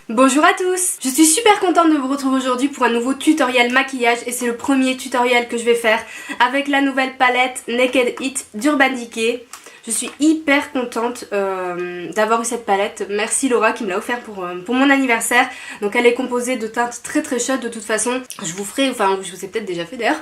Bonjour à tous, je suis super contente de vous retrouver aujourd'hui pour un nouveau tutoriel maquillage et c'est le premier tutoriel que je vais faire avec la nouvelle palette Naked It d'Urban Decay. Je suis hyper contente d'avoir eu cette palette. Merci Laura qui me l'a offert pour mon anniversaire. Donc elle est composée de teintes très très chaudes de toute façon. Je vous ferai, enfin je vous ai peut-être déjà fait d'ailleurs,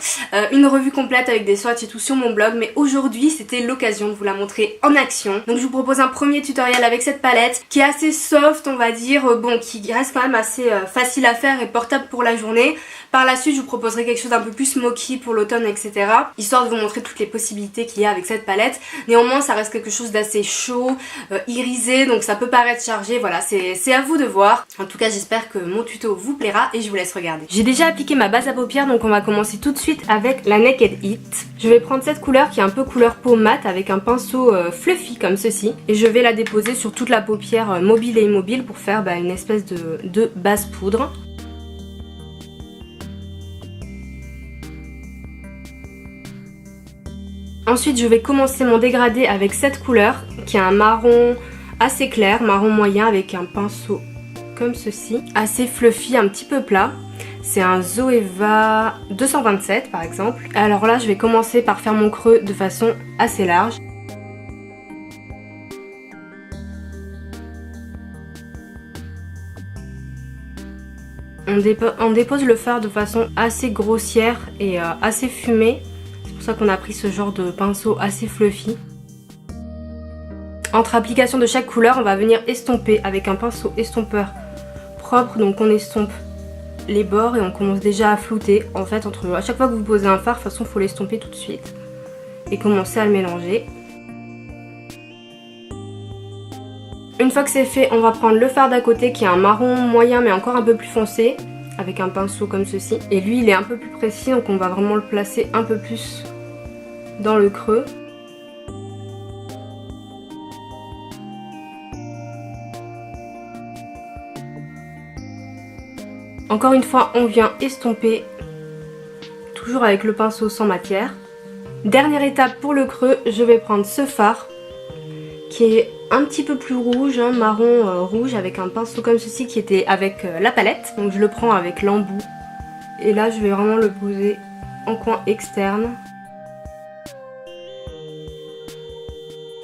une revue complète avec des swatchs et tout sur mon blog. Mais aujourd'hui c'était l'occasion de vous la montrer en action. Donc je vous propose un premier tutoriel avec cette palette qui est assez soft on va dire. Bon, qui reste quand même assez facile à faire et portable pour la journée. Par la suite je vous proposerai quelque chose d'un peu plus smoky pour l'automne etc. Histoire de vous montrer toutes les possibilités qu'il y a avec cette palette. Néanmoins ça reste quelque chose d'assez chaud, irisé, donc ça peut paraître chargé, voilà, c'est à vous de voir. En tout cas j'espère que mon tuto vous plaira et je vous laisse regarder. J'ai déjà appliqué ma base à paupières, donc on va commencer tout de suite avec la Naked It. Je vais prendre cette couleur qui est un peu couleur peau mat avec un pinceau fluffy comme ceci et je vais la déposer sur toute la paupière mobile et immobile pour faire une espèce de base poudre. Ensuite je vais commencer mon dégradé avec cette couleur qui est un marron assez clair, marron moyen avec un pinceau comme ceci, assez fluffy, un petit peu plat. C'est un Zoeva 227 par exemple. Alors là je vais commencer par faire mon creux de façon assez large. On dépose le fard de façon assez grossière et assez fumée. C'est pour ça qu'on a pris ce genre de pinceau assez fluffy. Entre application de chaque couleur, on va venir estomper avec un pinceau estompeur propre. Donc on estompe les bords et on commence déjà à flouter. En fait, à chaque fois que vous posez un fard, de toute façon, il faut l'estomper tout de suite. Et commencer à le mélanger. Une fois que c'est fait, on va prendre le fard d'à côté qui est un marron moyen mais encore un peu plus foncé. Avec un pinceau comme ceci. Et lui, il est un peu plus précis, donc on va vraiment le placer un peu plus dans le creux. Encore une fois, on vient estomper, toujours avec le pinceau sans matière. Dernière étape pour le creux, je vais prendre ce fard qui est un petit peu plus rouge, hein, marron rouge avec un pinceau comme ceci qui était avec la palette. Donc je le prends avec l'embout et là je vais vraiment le poser en coin externe.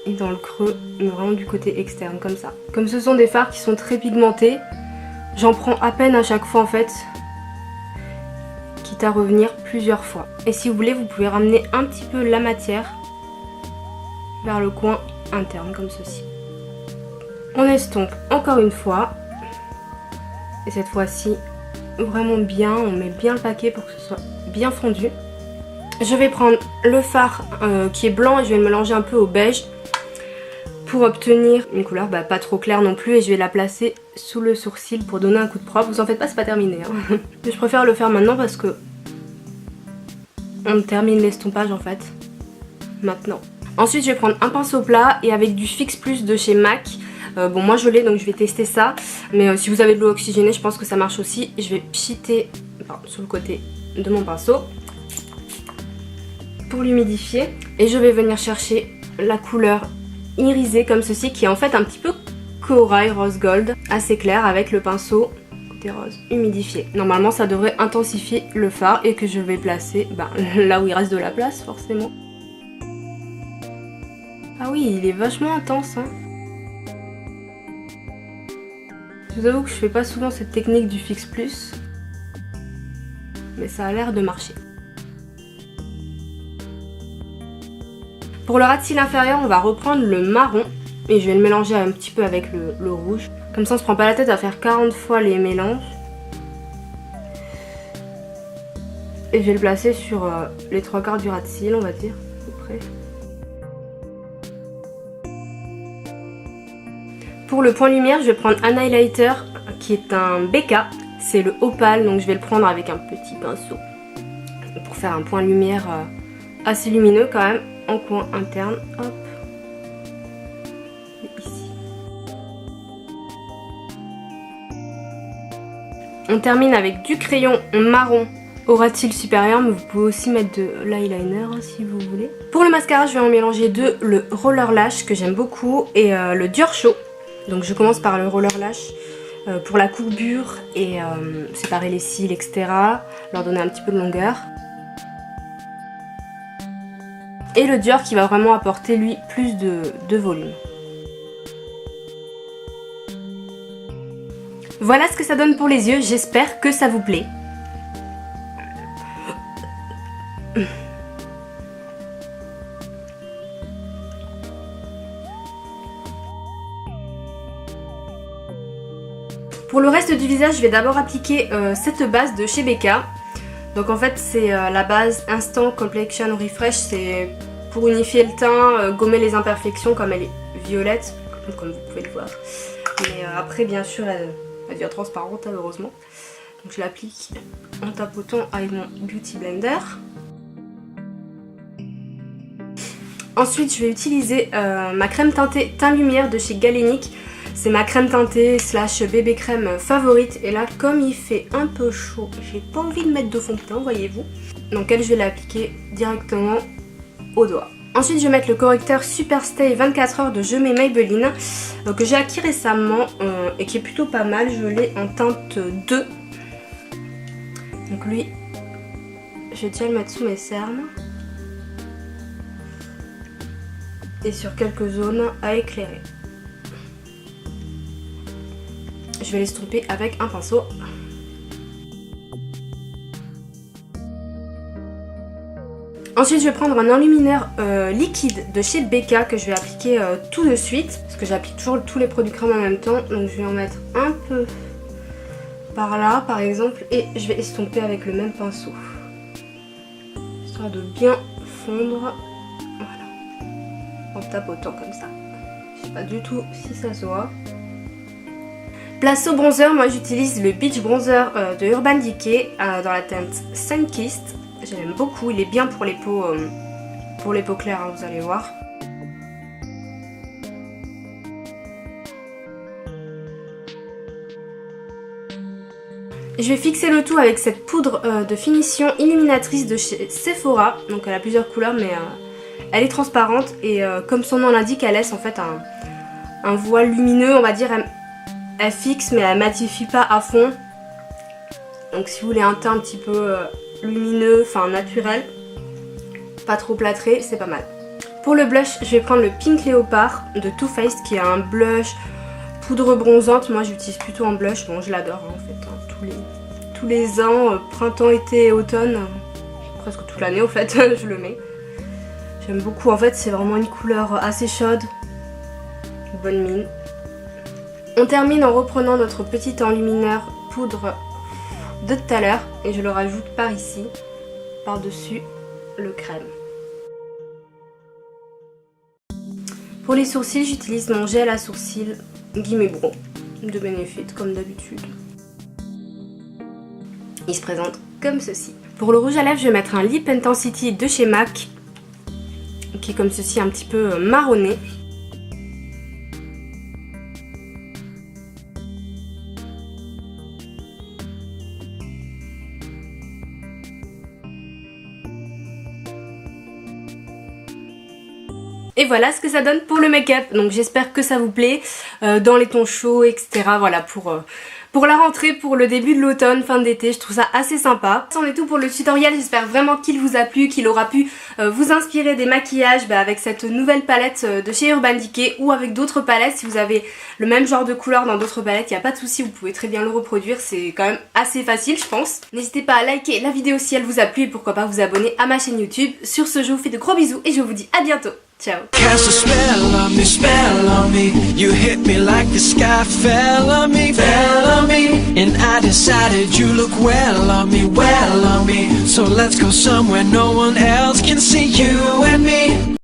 Et dans le creux, mais vraiment du côté externe comme ça. Comme ce sont des fards qui sont très pigmentés, j'en prends à peine à chaque fois en fait, quitte à revenir plusieurs fois. Et si vous voulez, vous pouvez ramener un petit peu la matière vers le coin interne comme ceci. On estompe encore une fois et cette fois-ci vraiment bien, on met bien le paquet pour que ce soit bien fondu. Je vais prendre le fard qui est blanc et je vais le mélanger un peu au beige pour obtenir une couleur pas trop claire non plus et je vais la placer sous le sourcil pour donner un coup de propre. Vous en faites pas, c'est pas terminé hein. Je préfère le faire maintenant parce que on termine l'estompage en fait maintenant. Ensuite je vais prendre un pinceau plat et avec du Fix Plus de chez MAC. Bon moi je l'ai donc je vais tester ça. Mais si vous avez de l'eau oxygénée je pense que ça marche aussi. Je vais pchiter sur le côté de mon pinceau pour l'humidifier. Et je vais venir chercher la couleur irisée comme ceci qui est en fait un petit peu corail rose gold. Assez clair avec le pinceau côté rose humidifié. Normalement ça devrait intensifier le fard et que je vais placer là où il reste de la place forcément. Ah oui, il est vachement intense hein. Je vous avoue que je fais pas souvent cette technique du Fix Plus, mais ça a l'air de marcher. Pour le ras de cils inférieur, on va reprendre le marron et je vais le mélanger un petit peu avec le rouge. Comme ça on se prend pas la tête à faire 40 fois les mélanges. Et je vais le placer sur les 3/4 du ras de cils, on va dire, à peu près. Pour le point lumière, je vais prendre un highlighter qui est un BK. C'est le Opal, donc je vais le prendre avec un petit pinceau pour faire un point lumière assez lumineux quand même en coin interne. Hop. Et ici. On termine avec du crayon marron au ras de cils supérieur, mais vous pouvez aussi mettre de l'eyeliner si vous voulez. Pour le mascara, je vais en mélanger deux, le Roller Lash que j'aime beaucoup et le Dior Show Donc je commence par le roller lash pour la courbure et séparer les cils, etc. Leur donner un petit peu de longueur. Et le Dior qui va vraiment apporter lui plus de volume. Voilà ce que ça donne pour les yeux, j'espère que ça vous plaît. Pour le reste du visage, je vais d'abord appliquer cette base de chez Becca. Donc en fait c'est la base Instant Complexion Refresh, c'est pour unifier le teint, gommer les imperfections comme elle est violette, comme vous pouvez le voir. Mais après bien sûr elle devient transparente heureusement. Donc je l'applique en tapotant avec mon Beauty Blender. Ensuite je vais utiliser ma crème teintée Teint Lumière de chez Galénic. C'est ma crème teintée slash bébé crème favorite. Et là, comme il fait un peu chaud, j'ai pas envie de mettre de fond de teint, voyez-vous. Donc elle, je vais l'appliquer directement au doigt. Ensuite, je vais mettre le correcteur Super Stay 24 heures de Je Mets Maybelline. Que j'ai acquis récemment et qui est plutôt pas mal. Je l'ai en teinte 2. Donc lui, je vais déjà le mettre sous mes cernes. Et sur quelques zones à éclairer. Je vais l'estomper avec un pinceau. Ensuite, je vais prendre un enlumineur liquide de chez Becca que je vais appliquer tout de suite. Parce que j'applique toujours tous les produits crème en même temps. Donc je vais en mettre un peu par là, par exemple. Et je vais estomper avec le même pinceau. Histoire de bien fondre. Voilà. En tapotant comme ça. Je sais pas du tout si ça se voit. Place au bronzer, moi j'utilise le Beach Bronzer de Urban Decay dans la teinte Sunkissed. J'aime beaucoup, il est bien pour les peaux claires, hein, vous allez voir. Je vais fixer le tout avec cette poudre de finition illuminatrice de chez Sephora. Donc elle a plusieurs couleurs mais elle est transparente et comme son nom l'indique, elle laisse en fait un voile lumineux, on va dire. Elle fixe mais elle matifie pas à fond. Donc si vous voulez un teint un petit peu lumineux, enfin naturel, pas trop plâtré, c'est pas mal. Pour le blush, je vais prendre le Pink Léopard de Too Faced qui est un blush poudre bronzante. Moi j'utilise plutôt en blush, bon je l'adore hein, en fait, hein, tous les ans, printemps, été, automne, presque toute l'année au fait, je le mets. J'aime beaucoup, en fait c'est vraiment une couleur assez chaude, bonne mine. On termine en reprenant notre petit enlumineur poudre de tout à l'heure et je le rajoute par ici, par-dessus le crème. Pour les sourcils, j'utilise mon gel à sourcils Gimme Brow de Benefit comme d'habitude. Il se présente comme ceci. Pour le rouge à lèvres, je vais mettre un Lip Intensity de chez MAC qui est comme ceci, un petit peu marronné. Et voilà ce que ça donne pour le make-up. Donc j'espère que ça vous plaît dans les tons chauds, etc. Voilà pour la rentrée, pour le début de l'automne, fin d'été, je trouve ça assez sympa. Ça en est tout pour le tutoriel, j'espère vraiment qu'il vous a plu, qu'il aura pu vous inspirer des maquillages avec cette nouvelle palette de chez Urban Decay ou avec d'autres palettes. Si vous avez le même genre de couleur dans d'autres palettes, il n'y a pas de souci, vous pouvez très bien le reproduire, c'est quand même assez facile je pense. N'hésitez pas à liker la vidéo si elle vous a plu et pourquoi pas vous abonner à ma chaîne YouTube. Sur ce, je vous fais de gros bisous et je vous dis à bientôt. Ciao. Cast a spell on me, you hit me like the sky fell on me, and I decided you look well on me, so let's go somewhere no one else can see you and me.